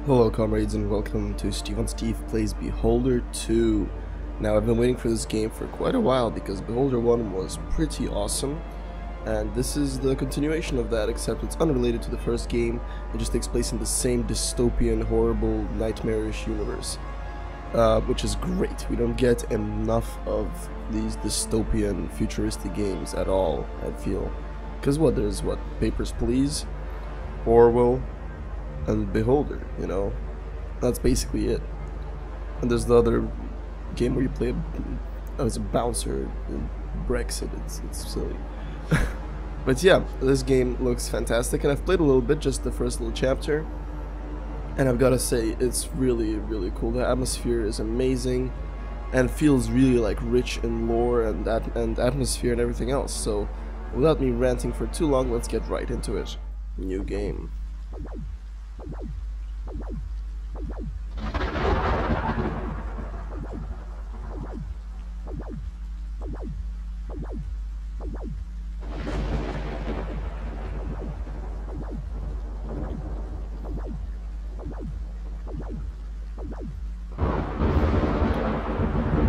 Hello comrades and welcome to Steve Plays Beholder 2. Now I've been waiting for this game for quite a while because Beholder 1 was pretty awesome, and this is the continuation of that, except it's unrelated to the first game. It just takes place in the same dystopian, horrible, nightmarish universe, which is great. We don't get enough of these dystopian, futuristic games at all, I feel. Because there's Papers, Please, Orwell, and Beholder, you know, that's basically it. And there's the other game where you play as a bouncer in Brexit. It's silly. But yeah, this game looks fantastic, and I've played a little bit, just the first little chapter, and I've gotta say it's really cool. The atmosphere is amazing and feels really like rich in lore and atmosphere and everything else. So without me ranting for too long, let's get right into it. New game.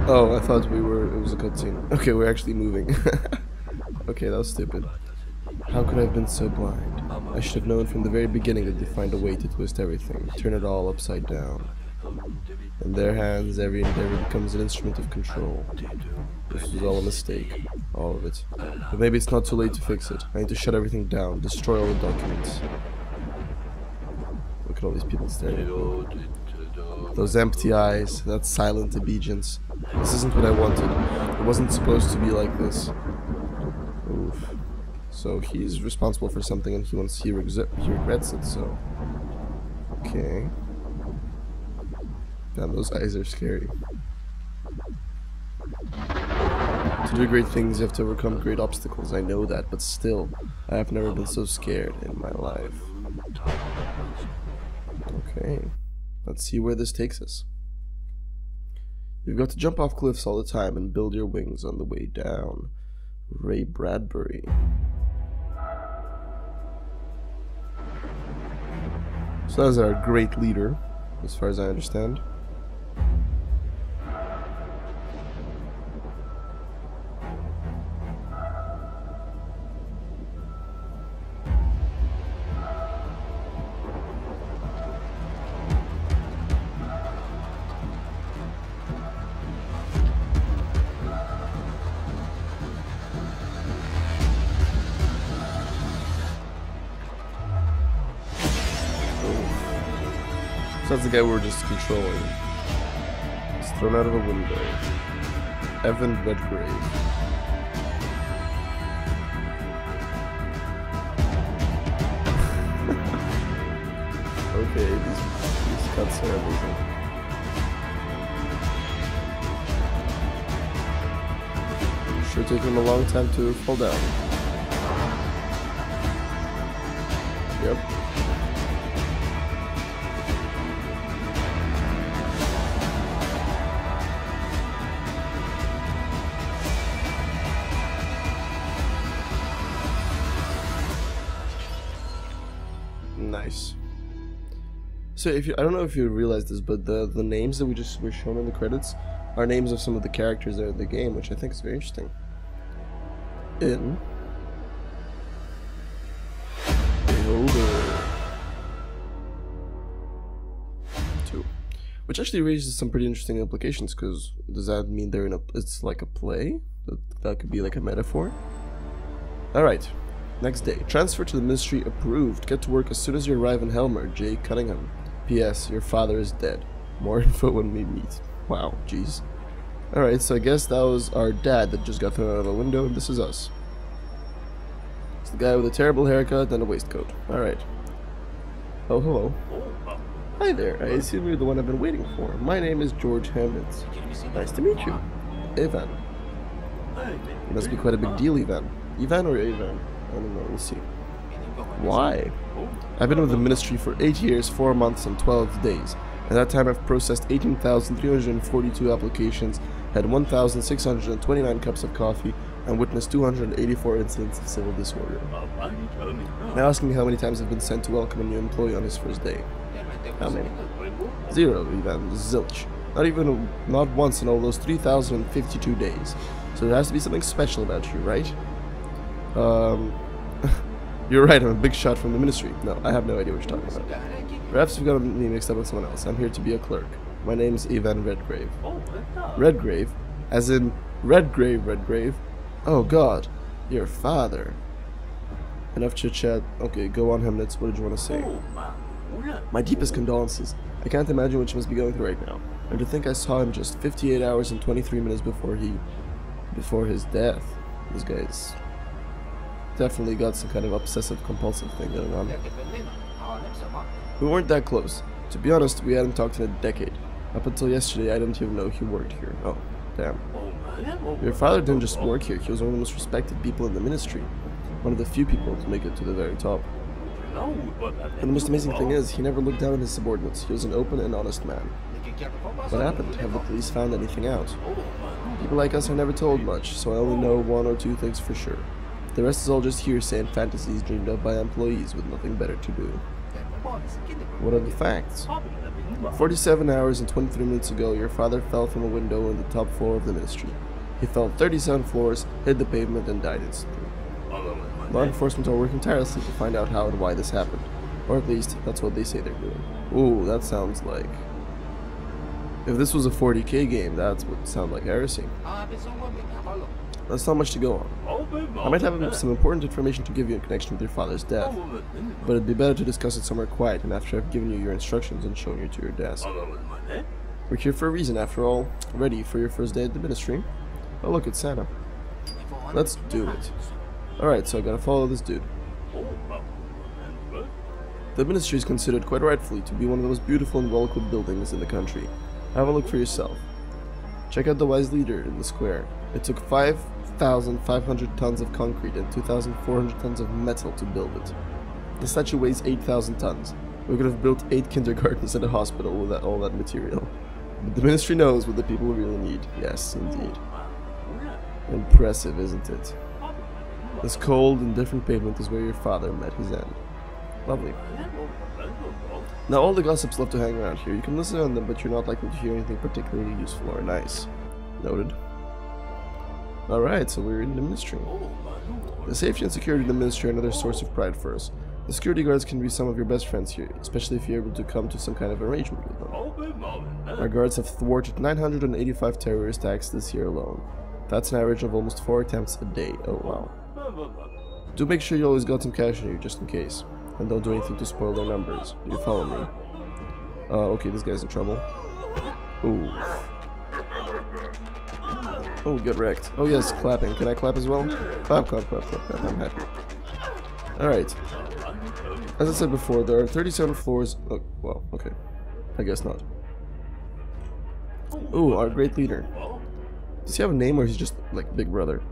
Oh, I thought it was a cutscene. Okay, we're actually moving. Okay, that was stupid. How could I have been so blind? I should have known from the very beginning that they find a way to twist everything, turn it all upside down. In their hands, every endeavor becomes an instrument of control. This was all a mistake, all of it. But maybe it's not too late to fix it. I need to shut everything down, destroy all the documents. Look at all these people staring at me. Those empty eyes, that silent obedience. This isn't what I wanted. It wasn't supposed to be like this. Oof. So he's responsible for something and he regrets it, so... Okay. Damn, those eyes are scary. To do great things, you have to overcome great obstacles, I know that, but still, I have never been so scared in my life. Okay. Let's see where this takes us. You've got to jump off cliffs all the time and build your wings on the way down. Ray Bradbury. So that's our great leader, as far as I understand. So that's the guy we're just controlling. He's thrown out of a window. Evan Redgrave. Okay, these cuts are everything. Sure took him a long time to fall down. Yep. Nice. So I don't know if you realized this, but the names that were shown in the credits are names of some of the characters that are in the game, which I think is very interesting. In Beholder 2, which actually raises some pretty interesting implications. Because does that mean they're in it's like a play? That could be like a metaphor. All right. Next day. Transfer to the ministry approved. Get to work as soon as you arrive in Helmer. J. Cunningham. P.S. Your father is dead. More info when we meet. Wow, jeez. Alright, so I guess that was our dad that just got thrown out of a window, and this is us. It's the guy with a terrible haircut and a waistcoat. Alright. Oh, hello. Hi there. I assume you're the one I've been waiting for. My name is George Hamnitz. Nice to meet you. Ivan. You must be quite a big deal, Ivan. Ivan or Ivan? I don't know, we'll see. Why? I've been with the ministry for 8 years, 4 months, and 12 days. At that time, I've processed 18,342 applications, had 1,629 cups of coffee, and witnessed 284 incidents of civil disorder. Now asking how many times I've been sent to welcome a new employee on his first day. How many? 0, Ivan. Zilch. Not once in all those 3,052 days. So there has to be something special about you, right? You're right, I'm a big shot from the ministry. No, I have no idea what you're talking about. Perhaps you've got me mixed up with someone else. I'm here to be a clerk. My name's Ivan Redgrave. Redgrave? As in Redgrave? Oh god, your father. Enough chit-chat. Okay, go on, Hemnitz. What did you want to say? My deepest condolences. I can't imagine what you must be going through right now. And to think I saw him just 58 hours and 23 minutes before his death. This guy's definitely got some kind of obsessive compulsive thing going on. We weren't that close. To be honest, we hadn't talked in a decade. Up until yesterday, I didn't even know he worked here. Oh, damn. Your father didn't just work here, he was one of the most respected people in the ministry. One of the few people to make it to the very top. And the most amazing thing is, he never looked down on his subordinates. He was an open and honest man. What happened? Have the police found anything out? People like us are never told much, so I only know 1 or 2 things for sure. The rest is all just hearsay and fantasies dreamed up by employees with nothing better to do. What are the facts? 47 hours and 23 minutes ago, your father fell from a window on the top floor of the ministry. He fell 37 floors, hit the pavement, and died instantly. Law enforcement are working tirelessly to find out how and why this happened. Or at least, that's what they say they're doing. Ooh, that sounds like... If this was a 40k game, that would sound like heresy. That's not much to go on. I might have some important information to give you in connection with your father's death, but it'd be better to discuss it somewhere quiet and after I've given you your instructions and shown you to your desk. We're here for a reason, after all. Ready for your first day at the ministry? Oh look, it's Santa. Let's do it. Alright, so I gotta follow this dude. The ministry is considered quite rightfully to be one of the most beautiful and well-equipped buildings in the country. Have a look for yourself. Check out the wise leader in the square. It took 5,500 tons of concrete and 2,400 tons of metal to build it. The statue weighs 8,000 tons. We could have built 8 kindergartens and a hospital with all that material. But the ministry knows what the people really need. Yes, indeed. Impressive, isn't it? This cold, indifferent pavement is where your father met his end. Lovely. Now all the gossips love to hang around here. You can listen on them, but you're not likely to hear anything particularly useful or nice. Noted. Alright, so we're in the ministry. The safety and security of the ministry are another source of pride for us. The security guards can be some of your best friends here, especially if you're able to come to some kind of arrangement with them. Our guards have thwarted 985 terrorist attacks this year alone. That's an average of almost 4 attempts a day. Oh wow. Do make sure you always got some cash in you, just in case. And don't do anything to spoil their numbers. Do you follow me? Okay, this guy's in trouble. Ooh. Oh, get wrecked. Oh yes, clapping. Can I clap as well? Clap, clap, clap, clap, clap. I'm happy. Alright. As I said before, there are 37 floors. Oh, well, okay. I guess not. Ooh, our great leader. Does he have a name or is he just like Big Brother?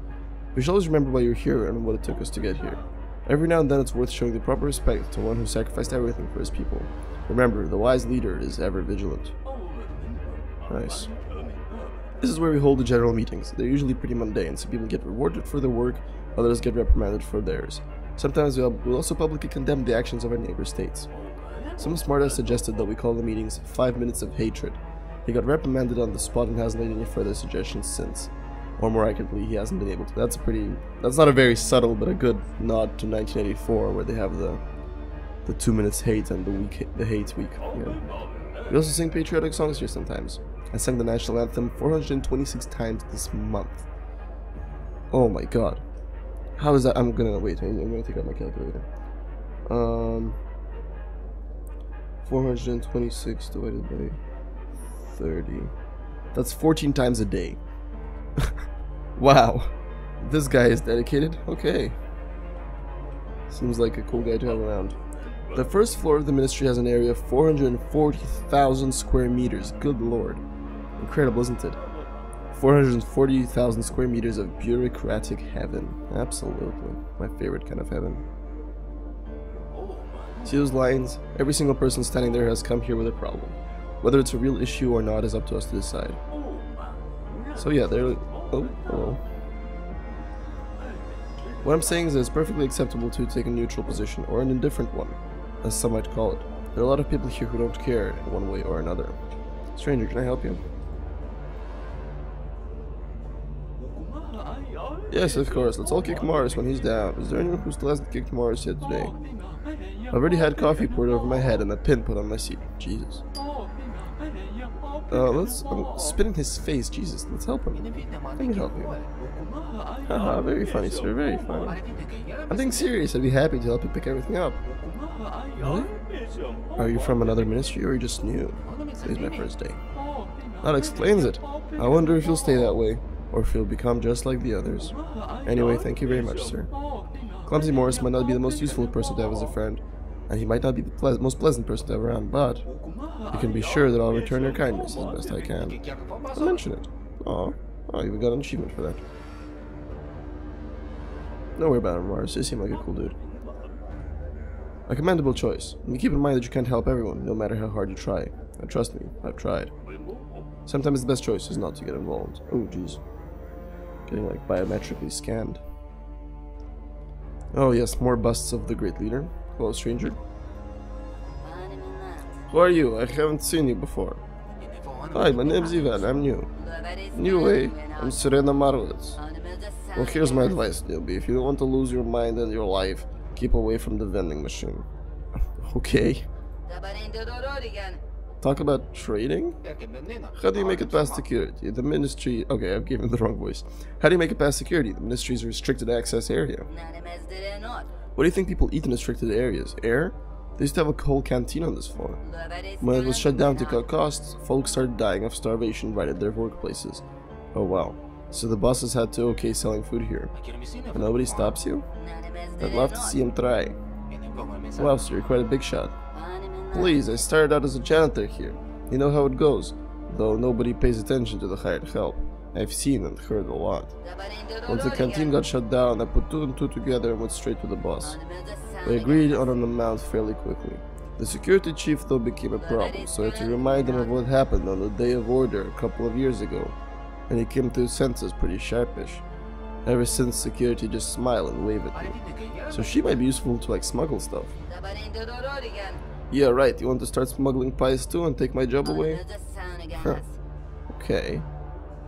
We should always remember why you're here and what it took us to get here. Every now and then it's worth showing the proper respect to one who sacrificed everything for his people. Remember, the wise leader is ever vigilant. Nice. This is where we hold the general meetings. They're usually pretty mundane, so people get rewarded for their work, others get reprimanded for theirs. Sometimes we'll also publicly condemn the actions of our neighbor states. Some smartass suggested that we call the meetings 5 minutes of hatred. He got reprimanded on the spot and hasn't made any further suggestions since. Or more accurately, he hasn't been able to. That's not a very subtle, but a good nod to 1984, where they have the 2 minutes hate and the hate week. Yeah. We also sing patriotic songs here sometimes. I sang the national anthem 426 times this month. Oh my god. How is that? I'm gonna take out my calculator. 426 divided by 30. That's 14 times a day. Wow. This guy is dedicated? Okay. Seems like a cool guy to have around. The first floor of the ministry has an area of 440,000 square meters. Good lord. Incredible, isn't it? 440,000 square meters of bureaucratic heaven. Absolutely. My favorite kind of heaven. See those lines? Every single person standing there has come here with a problem. Whether it's a real issue or not is up to us to decide. So yeah, they're... Oh, hello. What I'm saying is that it's perfectly acceptable to take a neutral position, or an indifferent one, as some might call it. There are a lot of people here who don't care in one way or another. Stranger, can I help you? Yes, of course. Let's all kick Mars when he's down. Is there anyone who still hasn't kicked Mars yet today? I've already had coffee poured over my head and a pin put on my seat. Jesus. I'm spitting his face. Jesus, let's help him. Let me help you. Haha, very funny, sir. Very funny. I'm being serious. I'd be happy to help you pick everything up. Really? Are you from another ministry or are you just new? Today's my first day. That explains it. I wonder if you'll stay that way, or if you'll become just like the others. Anyway, thank you very much, sir. Clumsy Morris might not be the most useful person to have as a friend, and he might not be the most pleasant person to have around, but you can be sure that I'll return your kindness as best I can. I'll mention it. Oh, you got an achievement for that. Don't worry about him, Morris. You seem like a cool dude. A commendable choice. And keep in mind that you can't help everyone, no matter how hard you try. And trust me, I've tried. Sometimes the best choice is not to get involved. Oh, jeez. Getting, like, biometrically scanned. Oh, yes, more busts of the great leader. Hello, stranger. Who are you? I haven't seen you before. Hi, my name's Ivan. I'm new. New, eh? I'm Serena Marwitz. Well, here's my advice, newbie. If you don't want to lose your mind and your life, keep away from the vending machine. Okay. Talk about trading? How do you make it past security? The ministry... Okay, I've given the wrong voice. How do you make it past security? The ministry's restricted access area. What do you think people eat in restricted areas? Air? They used to have a whole canteen on this floor. When it was shut down to cut costs, folks started dying of starvation right at their workplaces. Oh wow. So the bosses had to okay selling food here. And nobody stops you? I'd love to see him try. Wow, sir, you're quite a big shot. Please, I started out as a janitor here. You know how it goes, though nobody pays attention to the hired help. I've seen and heard a lot. Once the canteen got shut down, I put two and two together and went straight to the boss. We agreed on an amount fairly quickly. The security chief though became a problem, so I had to remind him of what happened on the day of order a couple of years ago. And he came to his senses pretty sharpish. Ever since, security just smile and wave at me. So she might be useful to like smuggle stuff. Yeah, right, you want to start smuggling pies too and take my job away? Huh. Okay.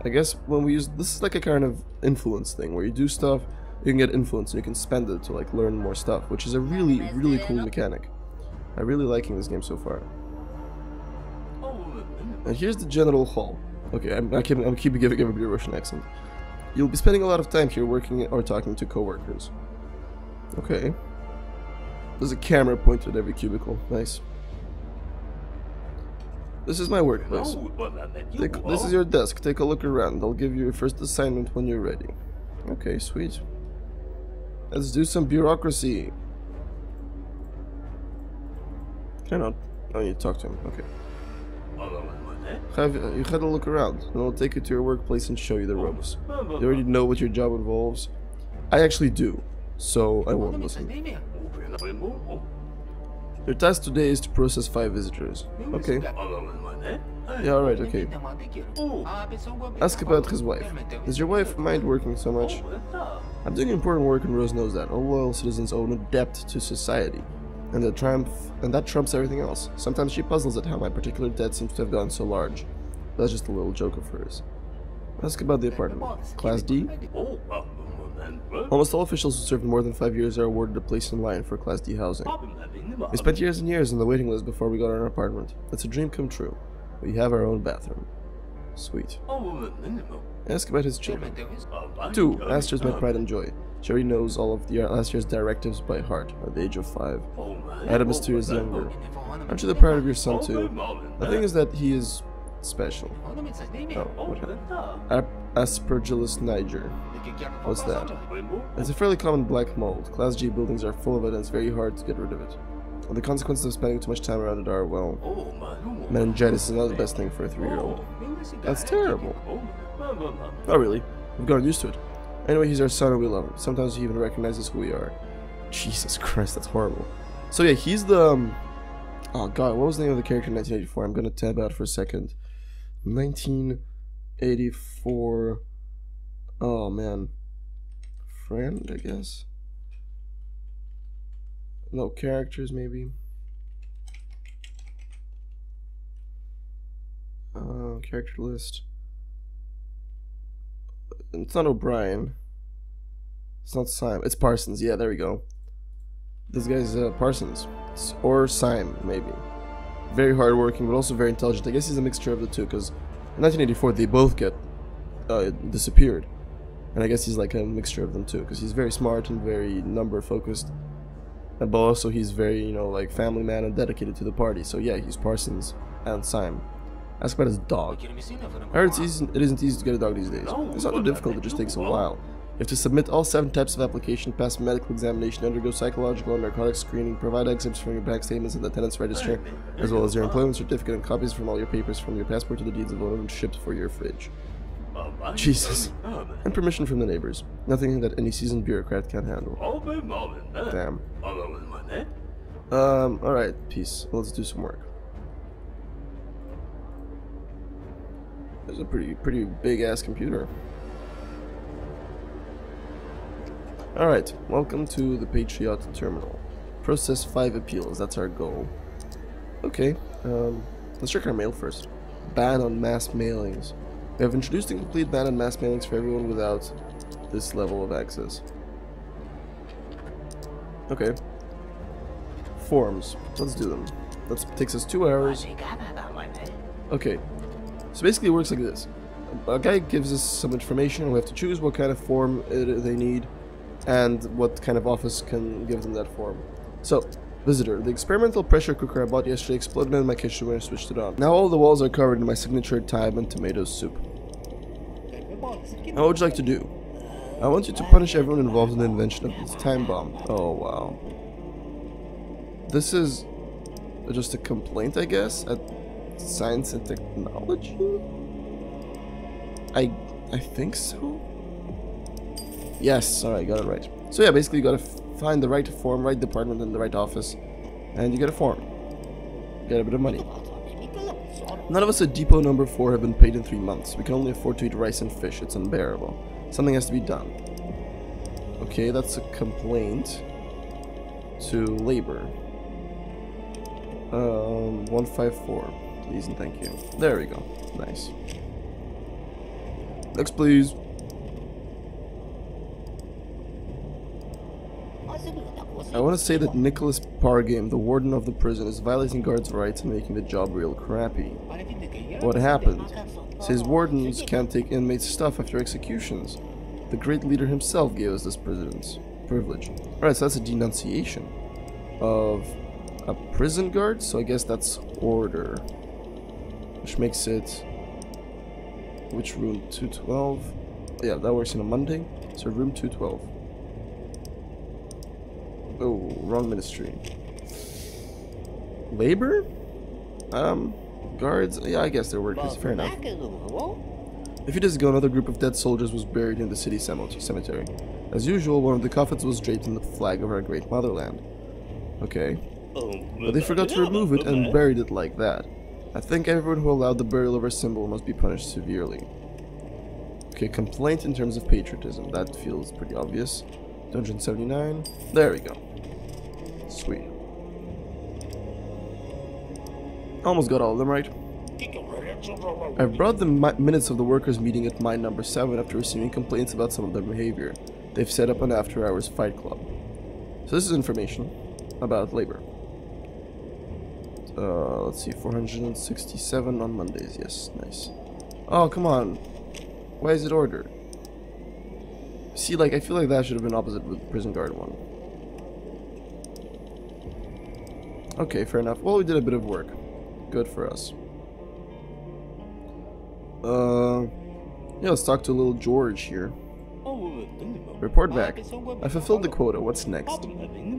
I guess when we use... This is like a kind of influence thing, where you do stuff, you can get influence and you can spend it to like learn more stuff, which is a really, really cool mechanic. I'm really liking this game so far. And here's the general hall. Okay, I'm keeping giving everybody a Russian accent. You'll be spending a lot of time here working or talking to co-workers. Okay. There's a camera pointed at every cubicle. Nice. This is my workplace. This is your desk. Take a look around. I'll give you your first assignment when you're ready. Okay, sweet. Let's do some bureaucracy. Can I not? Oh, you talk to him. Okay. You had a look around, and I'll take you to your workplace and show you the ropes. You already know what your job involves. I actually do, so I won't listen. Your task today is to process 5 visitors. Okay. Yeah, alright, okay. Ask about his wife. Does your wife mind working so much? I'm doing important work and Rose knows that. All loyal citizens owe a debt to society. And that trumps everything else. Sometimes she puzzles at how my particular debt seems to have gotten so large. That's just a little joke of hers. Ask about the apartment. Class D? Almost all officials who served more than 5 years are awarded a place in line for Class D housing. We spent years and years on the waiting list before we got our apartment. It's a dream come true. We have our own bathroom. Sweet. Ask about his children. 2. Aster's my pride and joy. She already knows all of the last year's directives by heart at the age of 5. Adam is 2 years younger. Aren't you the proud of your son too? The thing is that he is special. Oh, what? Aspergillus niger. What's that? It's a fairly common black mold. Class G buildings are full of it and it's very hard to get rid of it. And the consequences of spending too much time around it are, well, meningitis is not the best thing for a 3-year-old. That's terrible. Oh really? We've gotten used to it. Anyway, he's our son and we love him. Sometimes he even recognizes who we are. Jesus Christ, that's horrible. So yeah, he's the... oh god, what was the name of the character in 1984? I'm gonna tab out for a second. 1984... oh man. Friend, I guess? No, characters maybe. Character list. It's not O'Brien. It's not Syme. It's Parsons. Yeah, there we go. This guy's Parsons. Or Syme, maybe. Very hardworking, but also very intelligent. I guess he's a mixture of the two, because in 1984 they both get disappeared. And I guess he's like a mixture of them too, because he's very smart and very number focused. But also he's very, you know, like family man and dedicated to the party. So yeah, he's Parsons and Syme. Ask about his dog. I heard it isn't easy to get a dog these days. It's not too difficult, it just takes a while. You have to submit all 7 types of application, pass medical examination, undergo psychological and narcotic screening, provide excerpts from your bank statements and the tenant's register, as well as your employment certificate and copies from all your papers from your passport to the deeds of ownership shipped for your fridge. Jesus. And permission from the neighbors. Nothing that any seasoned bureaucrat can handle. Damn. Alright, peace. Let's do some work. There's a pretty big ass computer. Alright, welcome to the Patriot Terminal. Process 5 appeals, that's our goal. Okay, let's check our mail first. Ban on mass mailings. We have introduced a complete ban on mass mailings for everyone without this level of access. Okay. Forms, let's do them. That takes us 2 hours. Okay. So basically it works like this. A guy gives us some information, and we have to choose what kind of form they need and what kind of office can give them that form. So, visitor, the experimental pressure cooker I bought yesterday exploded in my kitchen when I switched it on. Now all the walls are covered in my signature thyme and tomato soup. Now what would you like to do? I want you to punish everyone involved in the invention of this time bomb. Oh wow. This is just a complaint, I guess, at Science and Technology? I think so? Yes, alright, got it right. So yeah, basically you gotta find the right form, right department, and the right office, and you get a form. You get a bit of money. None of us at Depot number 4 have been paid in 3 months. We can only afford to eat rice and fish. It's unbearable. Something has to be done. Okay, that's a complaint to labor. 154. Please and thank you. There we go. Nice. Next, please. I want to say that Nicholas Pargame, the warden of the prison, is violating guards' rights and making the job real crappy. What happened? Says wardens can't take inmates' stuff after executions. The great leader himself gave us this privilege. Alright, so that's a denunciation of a prison guard, so I guess that's order. Which makes it... which room? 212? Yeah, that works on a Monday. So room 212. Oh, wrong ministry. Labor? Guards? Yeah, I guess they're workers. Fair enough. A few days ago, another group of dead soldiers was buried in the city cemetery. As usual, one of the coffins was draped in the flag of our great motherland. Okay. But they forgot to remove it and buried it like that. I think everyone who allowed the burial of our symbol must be punished severely. Okay, complaint in terms of patriotism. That feels pretty obvious. 279. There we go. Sweet. Almost got all of them right. I've brought the minutes of the workers' meeting at mine number 7 after receiving complaints about some of their behavior. They've set up an after-hours fight club. So this is information about labor. Let's see, 467 on Mondays. Yes, nice. Oh, come on. Why is it ordered? See, like, I feel like that should have been opposite with the prison guard one. Okay, fair enough. Well, we did a bit of work. Good for us. Yeah, let's talk to little George here. Report back. I fulfilled the quota. What's next?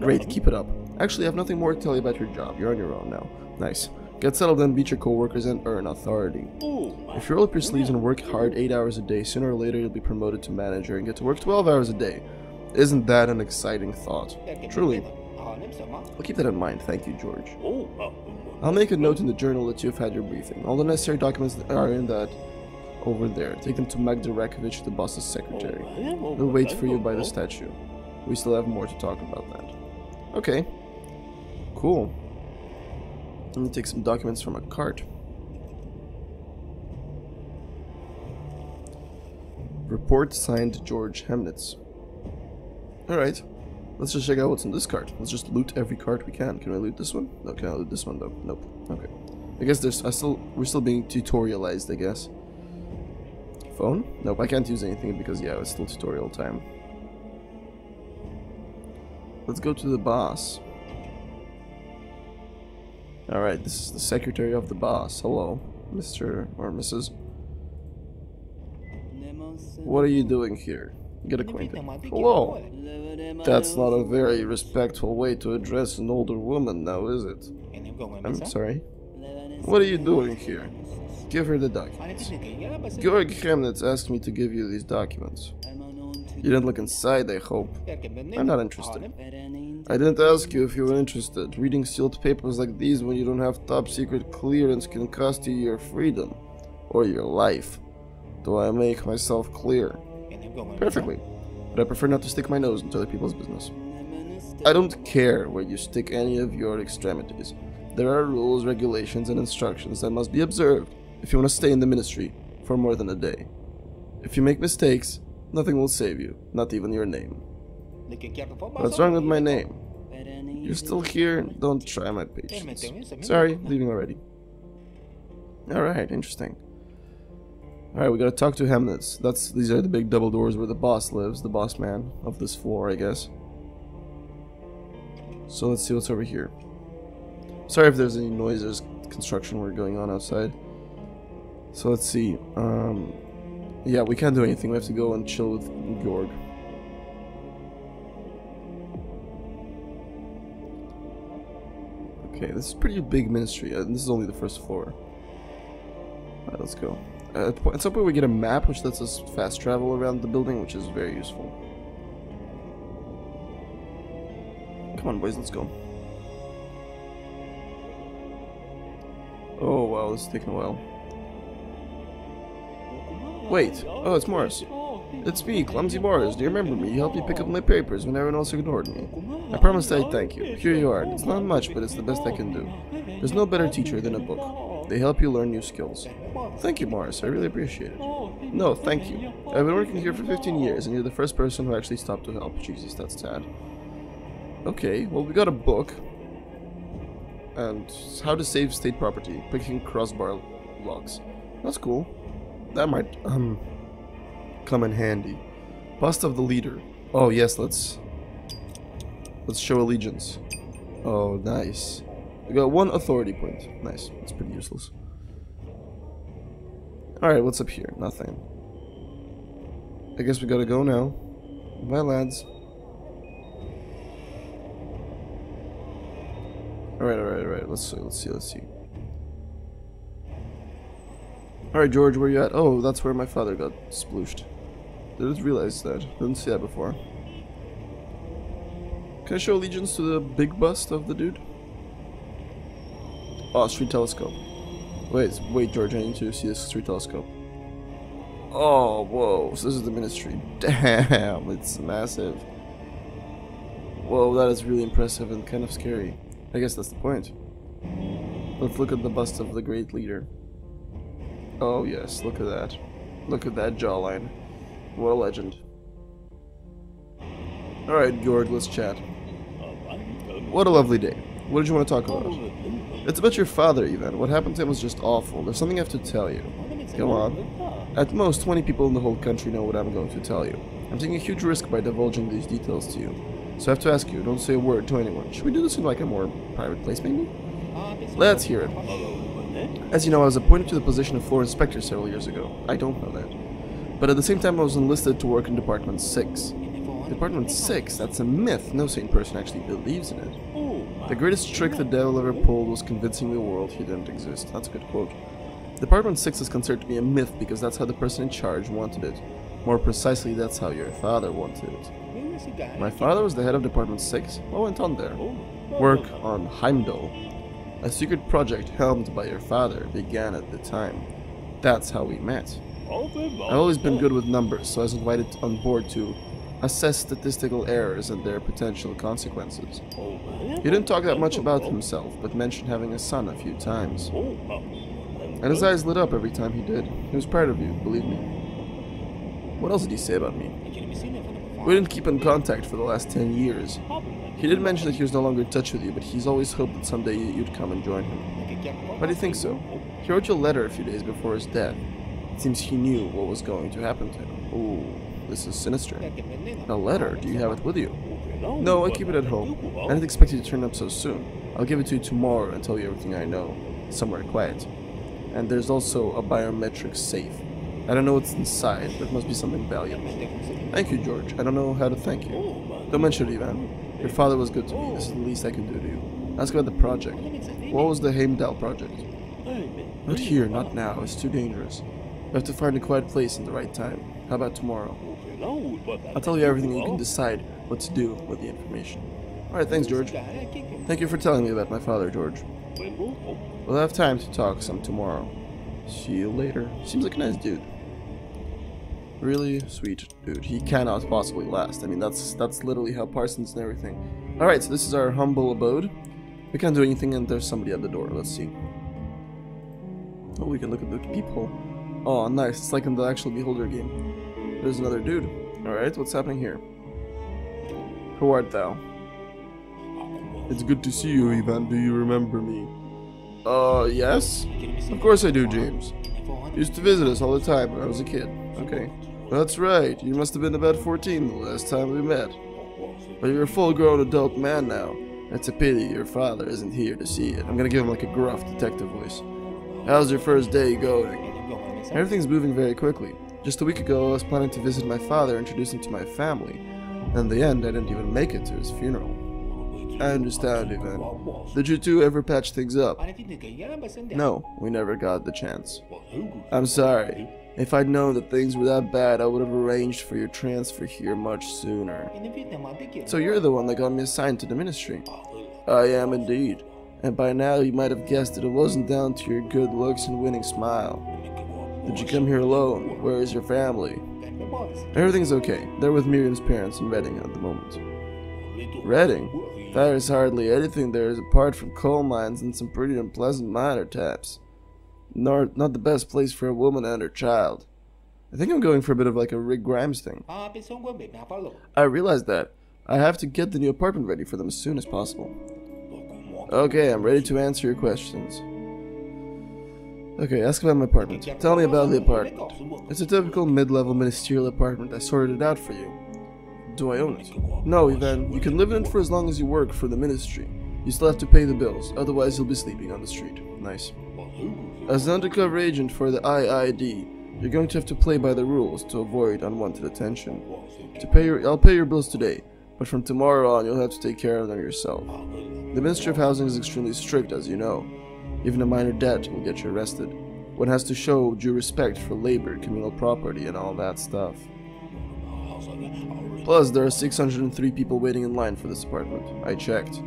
Great, keep it up. Actually, I have nothing more to tell you about your job. You're on your own now. Nice. Get settled and beat your co-workers and earn authority. If you roll up your sleeves and work hard 8 hours a day, sooner or later you'll be promoted to manager and get to work 12 hours a day. Isn't that an exciting thought? Truly. I'll keep that in mind. Thank you, George. I'll make a note in the journal that you've had your briefing. All the necessary documents are in that over there. Take them to Magda Rakovich, the boss's secretary. We'll wait for you by the statue. We still have more to talk about that. Okay. Cool. Let me take some documents from a cart. Report signed George Hemnitz. Alright. Let's just check out what's in this cart. Let's just loot every cart we can. Can I loot this one? No, can I loot this one though? Nope. Okay. I guess we're still being tutorialized, I guess. Phone? Nope, I can't use anything because yeah, it's still tutorial time. Let's go to the boss. Alright, this is the secretary of the boss. Hello, Mr. or Mrs. What are you doing here? Get acquainted. Hello! That's not a very respectful way to address an older woman now, is it? I'm sorry. What are you doing here? Give her the documents. Georg Hemnitz asked me to give you these documents. You didn't look inside, I hope. I'm not interested. I didn't ask you if you were interested. Reading sealed papers like these when you don't have top secret clearance can cost you your freedom. Or your life. Do I make myself clear? Perfectly. But I prefer not to stick my nose into other people's business. I don't care where you stick any of your extremities. There are rules, regulations, and instructions that must be observed if you want to stay in the ministry for more than a day. If you make mistakes, nothing will save you, not even your name. What's wrong with my name? You're still here? Don't try my patience. Sorry, leaving already. Alright, interesting. Alright, we gotta talk to Hemnitz. These are the big double doors where the boss lives, the boss man of this floor, I guess. So let's see what's over here. Sorry if there's any noises, construction work going on outside. So let's see. Yeah, we can't do anything. We have to go and chill with Georg. Okay, this is pretty big ministry. This is only the first floor. Alright, let's go. At some point we get a map which lets us fast travel around the building, which is very useful. Come on, boys, let's go. Oh wow, this is taking a while. Wait, oh, it's Morris. It's me, Clumsy Morris. Do you remember me? You helped me pick up my papers when everyone else ignored me. I promised I'd thank you. Here you are. It's not much, but it's the best I can do. There's no better teacher than a book. They help you learn new skills. Thank you, Morris. I really appreciate it. No, thank you. I've been working here for 15 years, and you're the first person who actually stopped to help. Jesus, that's sad. Okay, well, we got a book. And how to save state property. Picking crossbar locks. That's cool. That might, come in handy. Bust of the leader. Oh, yes, let's show allegiance. Oh, nice. We got one authority point. Nice. That's pretty useless. Alright, what's up here? Nothing. I guess we gotta go now. Bye, lads. Alright. Let's see. Alright, George, where you at? Oh, that's where my father got splooshed. Didn't realize that. Didn't see that before. Can I show allegiance to the big bust of the dude? Oh, street telescope. Wait, George, I need to see this street telescope. Oh, whoa, so this is the ministry. Damn, it's massive. Whoa, that is really impressive and kind of scary. I guess that's the point. Let's look at the bust of the great leader. Oh yes, look at that. Look at that jawline. What a legend. Alright, George, let's chat. What a lovely day. What did you want to talk about? It's about your father, Ivan. What happened to him was just awful. There's something I have to tell you. Come on. At most, 20 people in the whole country know what I'm going to tell you. I'm taking a huge risk by divulging these details to you. So I have to ask you, don't say a word to anyone. Should we do this in like a more private place, maybe? Let's hear it. As you know, I was appointed to the position of floor inspector several years ago. I don't know that. But at the same time, I was enlisted to work in Department 6. Department 6? That's a myth. No sane person actually believes in it. The greatest trick the devil ever pulled was convincing the world he didn't exist. That's a good quote. Department 6 is considered to be a myth because that's how the person in charge wanted it. More precisely, that's how your father wanted it. My father was the head of Department 6? What went on there? Work on Heimdall. A secret project helmed by your father began at the time. That's how we met. I've always been good with numbers, so I was invited on board to assess statistical errors and their potential consequences. He didn't talk that much about himself, but mentioned having a son a few times. And his eyes lit up every time he did. He was proud of you, believe me. What else did he say about me? We didn't keep in contact for the last 10 years. He did mention that he was no longer in touch with you, but he's always hoped that someday you'd come and join him. Why do you think so? He wrote you a letter a few days before his death. It seems he knew what was going to happen to him. Ooh, this is sinister. A letter? Do you have it with you? No, I keep it at home. I didn't expect you to turn up so soon. I'll give it to you tomorrow and tell you everything I know. Somewhere quiet. And there's also a biometric safe. I don't know what's inside, but it must be something valuable. Thank you, George. I don't know how to thank you. Don't mention it, Ivan. Your father was good to me. This is the least I can do to you. Ask about the project. What was the Heimdall project? Not here, not now. It's too dangerous. We have to find a quiet place in the right time. How about tomorrow? I'll tell you everything and you can decide what to do with the information. Alright, thanks, George. Thank you for telling me about my father, George. We'll have time to talk some tomorrow. See you later. Seems like a nice dude. Really sweet dude. He cannot possibly last. I mean, that's literally how Parsons and everything. Alright, so this is our humble abode. We can't do anything and there's somebody at the door. Let's see. Oh, we can look at the peephole. Oh, nice. It's like in the actual Beholder game. There's another dude. Alright, what's happening here? Who art thou? It's good to see you, Ivan. Do you remember me? Yes? Of course I do, James. You used to visit us all the time when I was a kid. Okay. That's right. You must have been about 14 the last time we met. But you're a full-grown adult man now. It's a pity your father isn't here to see it. I'm gonna give him like a gruff detective voice. How's your first day going? Everything's moving very quickly. Just a week ago I was planning to visit my father, introduce him to my family. And in the end I didn't even make it to his funeral. I understand, Ivan. Did you two ever patch things up? No, we never got the chance. I'm sorry. If I'd known that things were that bad, I would have arranged for your transfer here much sooner. So you're the one that got me assigned to the ministry? I am indeed. And by now you might have guessed that it wasn't down to your good looks and winning smile. Did you come here alone? Where is your family? Everything's okay. They're with Miriam's parents in Reading at the moment. Reading? There's hardly anything there apart from coal mines and some pretty unpleasant miner taps. Not the best place for a woman and her child. I think I'm going for a bit of like a Rick Grimes thing. I realized that. I have to get the new apartment ready for them as soon as possible. Okay, I'm ready to answer your questions. Okay, ask about my apartment. Tell me about the apartment. It's a typical mid-level ministerial apartment. I sorted it out for you. Do I own it? No, Ivan. You can live in it for as long as you work for the ministry. You still have to pay the bills, otherwise you'll be sleeping on the street. Nice. As an undercover agent for the IID, you're going to have to play by the rules to avoid unwanted attention. I'll pay your bills today, but from tomorrow on you'll have to take care of them yourself. The Ministry of Housing is extremely strict, as you know. Even a minor debt will get you arrested. One has to show due respect for labor, communal property, and all that stuff. Plus, there are 603 people waiting in line for this apartment. I checked.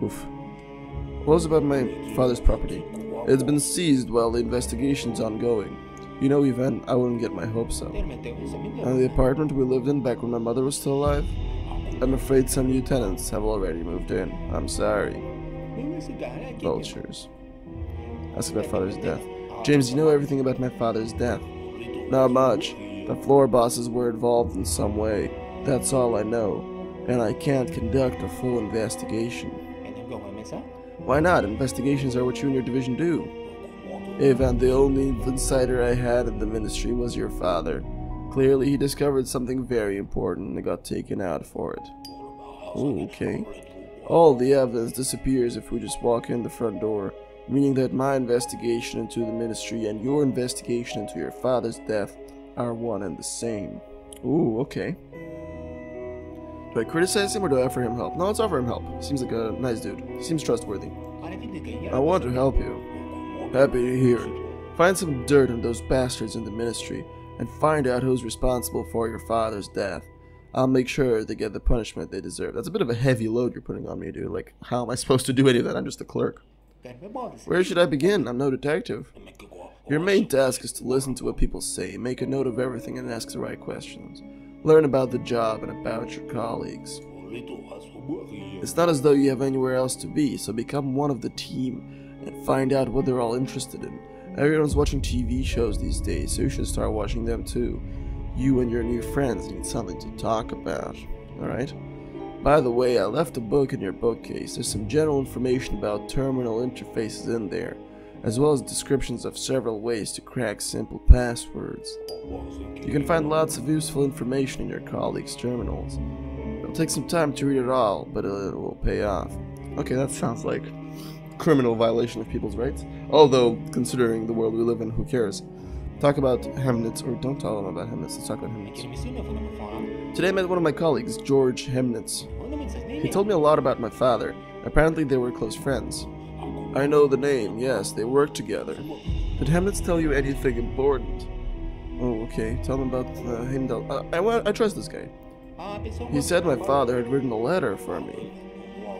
Oof. What was about my father's property? It's been seized while the investigation's ongoing. You know, Ivan, I wouldn't get my hopes up. And the apartment we lived in back when my mother was still alive? I'm afraid some new tenants have already moved in. I'm sorry. Vultures. Ask about father's death. James, you know everything about my father's death? Not much. The floor bosses were involved in some way. That's all I know. And I can't conduct a full investigation. Why not? Investigations are what you and your division do. Ivan, the only insider I had in the ministry was your father. Clearly he discovered something very important and got taken out for it. Oh, okay. All the evidence disappears if we just walk in the front door, meaning that my investigation into the ministry and your investigation into your father's death are one and the same. Ooh, okay. Do I criticize him or do I offer him help? No, let's offer him help. Seems like a nice dude. Seems trustworthy. I want to help you. Happy to hear it. Find some dirt on those bastards in the ministry and find out who's responsible for your father's death. I'll make sure they get the punishment they deserve. That's a bit of a heavy load you're putting on me, dude. Like, how am I supposed to do any of that? I'm just a clerk. Where should I begin? I'm no detective. Your main task is to listen to what people say, make a note of everything and ask the right questions. Learn about the job and about your colleagues. It's not as though you have anywhere else to be, so become one of the team and find out what they're all interested in. Everyone's watching TV shows these days, so you should start watching them too. You and your new friends need something to talk about. Alright? By the way, I left a book in your bookcase. There's some general information about terminal interfaces in there, as well as descriptions of several ways to crack simple passwords. You can find lots of useful information in your colleagues' terminals. It'll take some time to read it all, but it will pay off. Okay, that sounds like criminal violation of people's rights. Although, considering the world we live in, who cares? Talk about Hemnitz, or don't tell them about Hemnitz, let's talk about Hemnitz. Today I met one of my colleagues, George Hemnitz. He told me a lot about my father. Apparently they were close friends. I know the name, yes, they worked together. Did Hemnitz tell you anything important? Oh, okay, tell me about Heimdall. I trust this guy. He said my father had written a letter for me.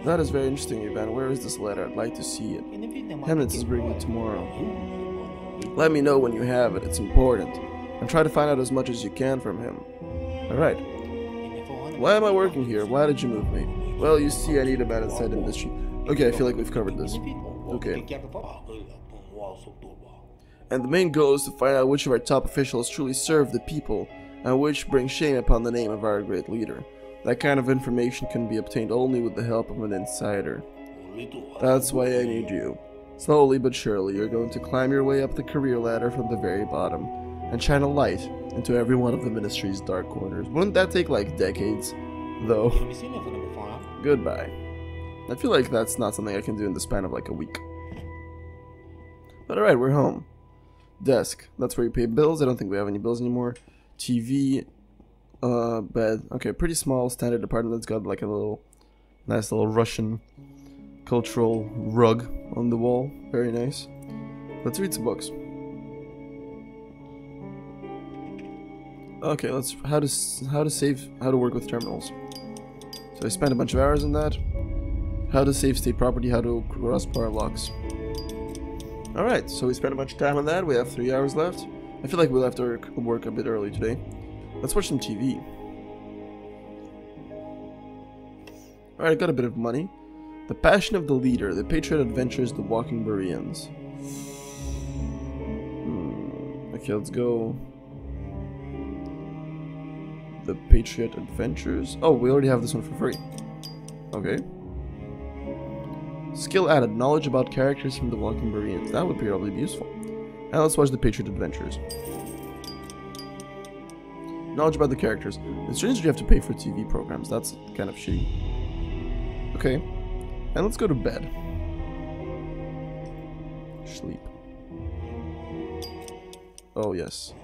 That is very interesting, Ivan. Where is this letter? I'd like to see it. Hemnitz is bringing it tomorrow. Let me know when you have it, it's important. And try to find out as much as you can from him. Alright. Why am I working here? Why did you move me? Well, you see, I need a man inside industry. Okay, I feel like we've covered this. Okay. And the main goal is to find out which of our top officials truly serve the people, and which bring shame upon the name of our great leader. That kind of information can be obtained only with the help of an insider. That's why I need you. Slowly but surely, you're going to climb your way up the career ladder from the very bottom, and shine a light into every one of the ministry's dark corners. Wouldn't that take like decades, though? Goodbye. I feel like that's not something I can do in the span of like a week. But alright, we're home. Desk. That's where you pay bills. I don't think we have any bills anymore. TV. Bed. Okay, pretty small, standard apartment that's got like a little, nice little Russian cultural rug on the wall. Very nice. Let's read some books. Okay, let's how to work with terminals. So I spent a bunch of hours on that. How to save state property, how to cross bar locks. Alright, so we spent a bunch of time on that. We have 3 hours left. I feel like we'll have to work a bit early today. Let's watch some TV. Alright, I got a bit of money. The Passion of the Leader, The Patriot Adventures, The Walking Bereans. Okay, let's go. The Patriot Adventures. Oh, we already have this one for free. Okay. Skill added, knowledge about characters from The Walking Bereans. That would probably be useful. And let's watch The Patriot Adventures. Knowledge about the characters. It's strange that you have to pay for TV programs. That's kind of shitty. Okay. And let's go to bed. Sleep. Oh, yes.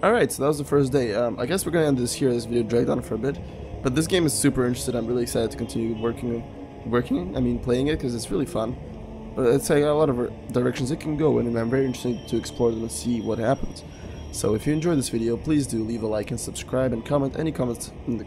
Alright, so that was the first day. I guess we're going to end this here. This video dragged on for a bit. But this game is super interesting. I'm really excited to continue playing it, because it's really fun. But it's like a lot of directions it can go in, and I'm very interested to explore them and see what happens. So if you enjoyed this video, please do leave a like and subscribe, and comment any comments in the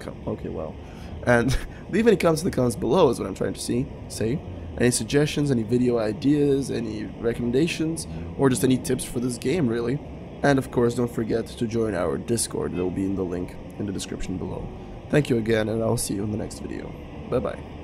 and leave any comments in the comments below is what I'm trying to say. Any suggestions, any video ideas, any recommendations, or just any tips for this game, really. And of course, don't forget to join our Discord. It will be in the link in the description below. Thank you again, and I'll see you in the next video. Bye bye.